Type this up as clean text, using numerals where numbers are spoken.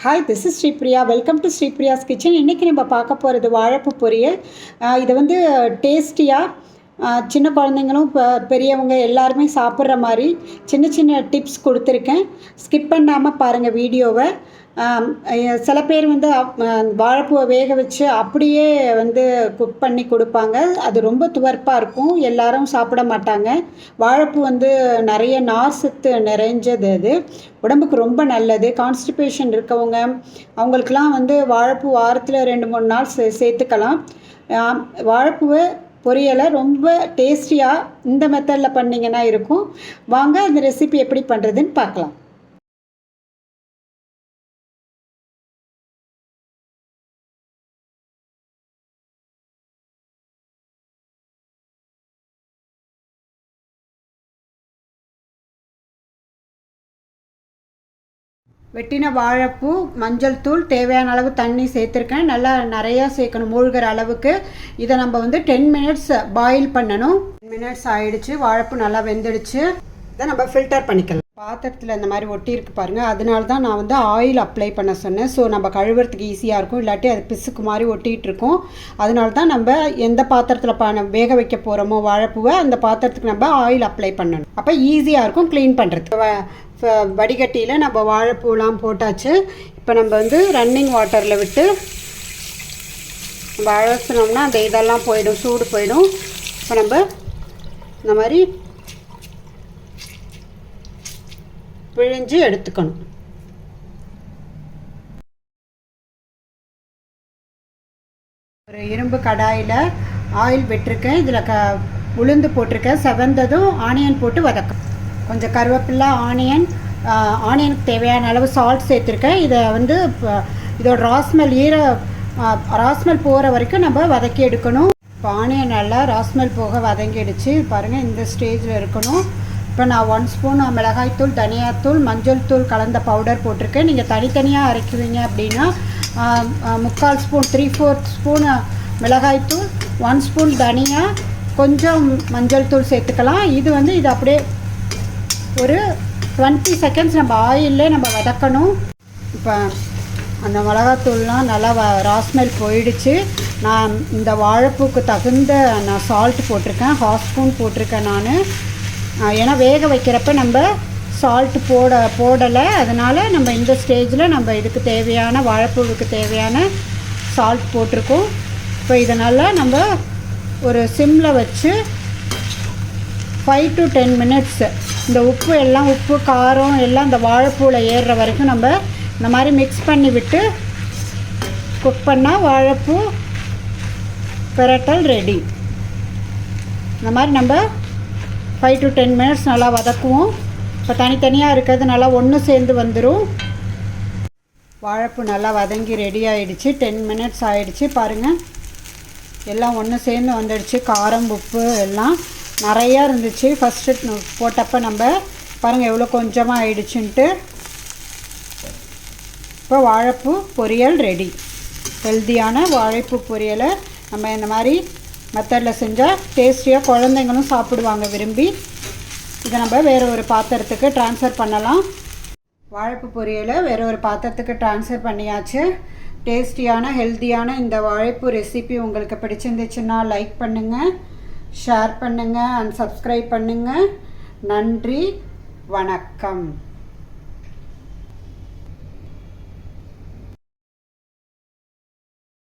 Hi, this is Sripriya. Welcome to Sripriya's kitchen. இன்றைக்கி நம்ம பார்க்க போகிறது வாழைப்பூ பொரியல். இதை வந்து டேஸ்டியாக சின்ன குழந்தைங்களும் பெரியவங்க எல்லாருமே சாப்பிட்ற மாதிரி சின்ன சின்ன டிப்ஸ் கொடுத்துருக்கேன். ஸ்கிப் பண்ணாமல் பாருங்கள் வீடியோவை. சில பேர் வந்து வாழைப்பூவை வேக வச்சு அப்படியே வந்து குக் பண்ணி கொடுப்பாங்க. அது ரொம்ப துவர்ப்பாக இருக்கும், எல்லாரும் சாப்பிட மாட்டாங்க. வாழைப்பூ வந்து நிறைய நார் சத்து நிறைஞ்சது. அது உடம்புக்கு ரொம்ப நல்லது. கான்ஸ்டிபேஷன் இருக்கவங்க அவங்களுக்கெல்லாம் வந்து வாழைப்பூ வாரத்தில் 2-3 நாள் சேர்த்துக்கலாம். வாழைப்பூவை பொரியலை ரொம்ப டேஸ்டியாக இந்த மெத்தடில் பண்ணிங்கன்னா இருக்கும். வாங்க இந்த ரெசிபி எப்படி பண்ணுறதுன்னு பார்க்கலாம். வெட்டின வாழைப்பூ, மஞ்சள் தூள், தேவையான அளவு தண்ணி சேர்த்துருக்கேன். நல்லா நிறையா சேர்க்கணும், மூழ்கிற அளவுக்கு. இதை நம்ம வந்து 10 மினிட்ஸ் பாயில் பண்ணணும். 10 மினிட்ஸ் ஆகிடுச்சு, வாழைப்பூ நல்லா வெந்துடுச்சு. இதை நம்ம ஃபில்டர் பண்ணிக்கலாம். பாத்திரத்தில் இந்த மாதிரி ஒட்டி இருக்கு பாருங்கள், அதனால தான் நான் வந்து ஆயில் அப்ளை பண்ண சொன்னேன். ஸோ நம்ம கழுவுறதுக்கு ஈஸியாக இருக்கும், இல்லாட்டி அது பிசுக்கு மாதிரி ஒட்டிகிட்டு இருக்கும். அதனால தான் நம்ம எந்த பாத்திரத்தில் வேக வைக்க போகிறோமோ வாழைப்பூவை அந்த பாத்திரத்துக்கு நம்ம ஆயில் அப்ளை பண்ணணும். அப்போ ஈஸியாக இருக்கும் க்ளீன் பண்ணுறதுக்கு. வடிகட்டியில் நம்ம வாழைப்பூலாம் போட்டாச்சு. இப்போ நம்ம வந்து ரன்னிங் வாட்டரில் விட்டு நம்ம அலசினோம்னா அந்த இதெல்லாம் போயிடும், சூடு போயிடும். இப்போ நம்ம இந்த மாதிரி பிழிஞ்சு எடுத்துக்கணும். ஒரு இரும்பு கடாயில் ஆயில் விட்டுருக்கேன். இதில் உளுந்து போட்டிருக்கேன். செவந்ததும் ஆனியன் போட்டு வதக்கும். கொஞ்சம் கருவேப்பிலை, ஆனியனுக்கு தேவையான அளவு சால்ட் சேர்த்துருக்கேன். இதை வந்து இதோட ராஸ்மெல் போகிற வரைக்கும் நம்ம வதக்கி எடுக்கணும். இப்போ ஆனியன் நல்லா ராஸ்மெல் போக வதங்கிடுச்சு பாருங்கள், இந்த ஸ்டேஜில் இருக்கணும். இப்போ நான் 1 ஸ்பூன் மிளகாய்த்தூள், தனியாத்தூள், மஞ்சள் தூள் கலந்த பவுடர் போட்டிருக்கேன். நீங்கள் தனித்தனியாக அரைக்குவீங்க அப்படின்னா 3/4 ஸ்பூன் 3/4 ஸ்பூன் மிளகாய்த்தூள், 1 ஸ்பூன் தனியா, கொஞ்சம் மஞ்சள் தூள் சேர்த்துக்கலாம். இது அப்படியே ஒரு 20 செகண்ட்ஸ் நம்ம ஆயிலே நம்ம வதக்கணும். இப்போ அந்த மிளகாத்தூள்லாம் நல்லா ராஸ்மெல் போயிடுச்சு. நான் இந்த வாழைப்பூக்கு தகுந்த நான் சால்ட் போட்டிருக்கேன், 1/2 ஸ்பூன் போட்டிருக்கேன் நான். ஏன்னா வேக வைக்கிறப்ப நம்ம சால்ட் போடலை, அதனால் நம்ம இந்த ஸ்டேஜில் நம்ம இதுக்கு தேவையான வாழைப்பூவுக்கு தேவையான சால்ட் போட்டிருக்கோம். இப்போ இதனால் நம்ம ஒரு சிம்மில் வச்சு 5 to 10 மினிட்ஸ் இந்த உப்பு காரம் எல்லாம் இந்த வாழைப்பூவில் ஏறுற வரைக்கும் நம்ம இந்த மாதிரி மிக்ஸ் பண்ணி விட்டு குக் பண்ணால் வாழைப்பூ பிரட்டல் ரெடி. இந்த மாதிரி நம்ம 5 to 10 மினிட்ஸ் நல்லா வதக்குவோம். இப்போ தனித்தனியாக இருக்கிறது நல்லா ஒன்று சேர்ந்து வந்துடும். வாழைப்பூ நல்லா வதங்கி ரெடி ஆகிடுச்சு. 10 மினிட்ஸ் ஆகிடுச்சு பாருங்கள், எல்லாம் ஒன்று சேர்ந்து வந்துடுச்சு. காரம், உப்பு எல்லாம் நிறையா இருந்துச்சு ஃபஸ்ட்டு போட்டப்போ. நம்ம பாருங்கள் எவ்வளோ கொஞ்சமாக ஆயிடுச்சுன்ட்டு. இப்போ வாழைப்பூ பொரியல் ரெடி. ஹெல்த்தியான வாழைப்பூ பொரியலை நம்ம இந்த மாதிரி மெத்தடில் செஞ்சால் டேஸ்டியாக குழந்தைங்களும் சாப்பிடுவாங்க விரும்பி. இதை நம்ம வேறு ஒரு பாத்திரத்துக்கு ட்ரான்ஸ்ஃபர் பண்ணலாம். வாழைப்பூ பொரியலை வேறு ஒரு பாத்திரத்துக்கு ட்ரான்ஸ்ஃபர் பண்ணியாச்சு. டேஸ்டியான ஹெல்த்தியான இந்த வாழைப்பூ ரெசிபி உங்களுக்கு பிடிச்சிருந்துச்சுன்னா லைக் பண்ணுங்கள், ஷேர் பண்ணுங்கள் அண்ட் சப்ஸ்கிரைப் பண்ணுங்கள். நன்றி, வணக்கம்.